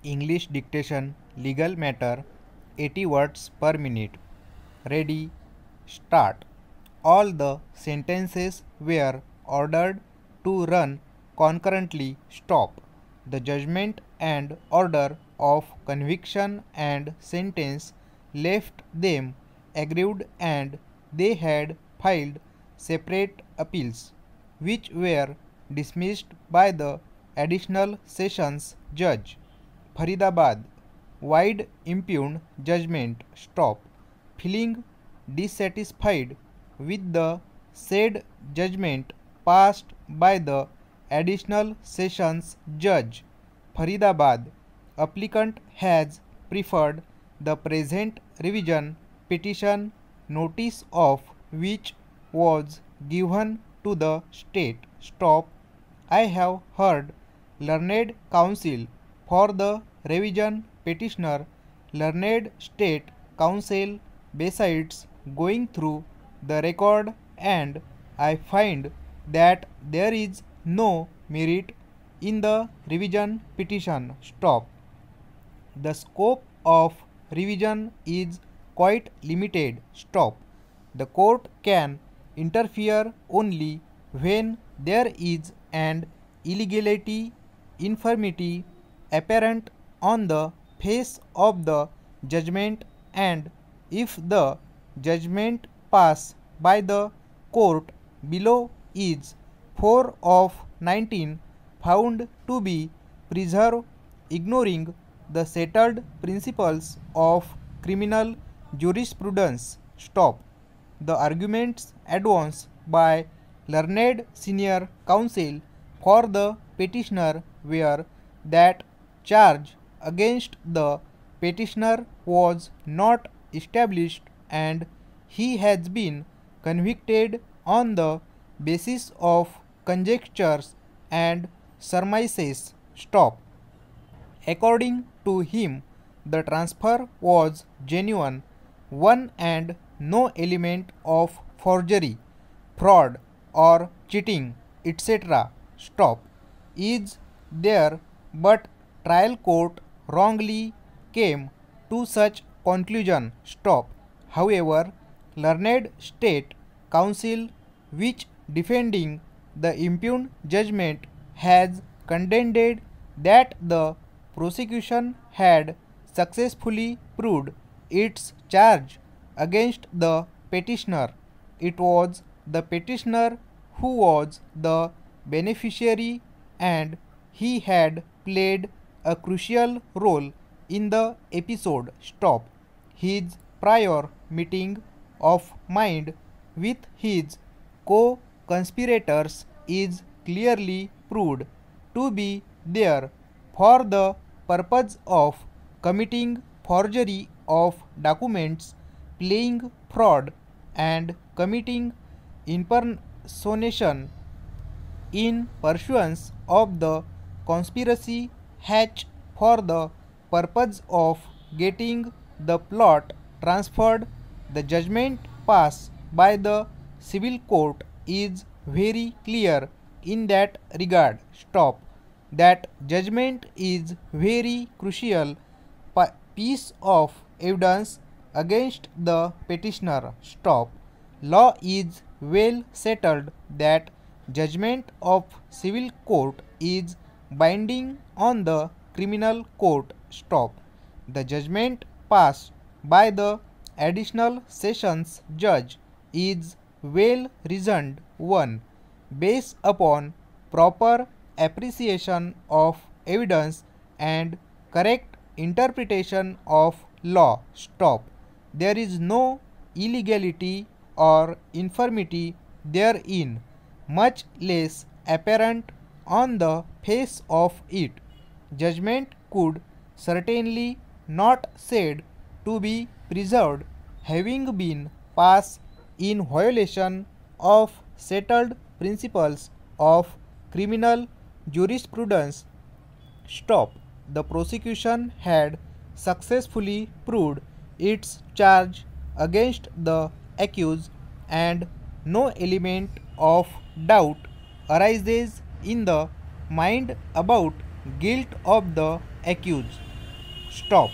English dictation legal matter 80 words per minute. Ready, start. All the sentences were ordered to run concurrently. Stop. The judgment and order of conviction and sentence left them aggrieved and they had filed separate appeals, which were dismissed by the additional sessions judge. Faridabad, wide impugned judgment. Stop. Feeling dissatisfied with the said judgment passed by the additional sessions judge. Faridabad, applicant has preferred the present revision petition, notice of which was given to the state. Stop. I have heard learned counsel for the revision petitioner. Learned state counsel, besides going through the record, and I find that there is no merit in the revision petition. Stop. The scope of revision is quite limited. Stop. The court can interfere only when there is an illegality, infirmity apparent on the face of the judgment, and if the judgment passed by the court below is 4 of 19 found to be preserved, ignoring the settled principles of criminal jurisprudence. Stop. The arguments advanced by learned senior counsel for the petitioner were that charge against the petitioner was not established and he has been convicted on the basis of conjectures and surmises. Stop. According to him, the transfer was genuine one and no element of forgery, fraud, or cheating, etc. Stop. Is there but trial court wrongly came to such conclusion. Stop. However, learned state counsel which defending the impugned judgment has contended that the prosecution had successfully proved its charge against the petitioner. It was the petitioner who was the beneficiary and he had played a crucial role in the episode. Stop. His prior meeting of mind with his co-conspirators is clearly proved to be there for the purpose of committing forgery of documents, playing fraud, and committing impersonation in pursuance of the conspiracy hatched for the purpose of getting the plot transferred. The judgment passed by the civil court is very clear in that regard. Stop. That judgment is very crucial piece of evidence against the petitioner. Stop. Law is well settled that judgment of civil court is binding on the criminal court. Stop. The judgment passed by the additional sessions judge is well reasoned one, based upon proper appreciation of evidence and correct interpretation of law. Stop. There is no illegality or infirmity therein, much less apparent on the face of it. Judgment could certainly not said to be preserved, having been passed in violation of settled principles of criminal jurisprudence. Stop. The prosecution had successfully proved its charge against the accused and no element of doubt arises in the mind about guilt of the accused. Stop.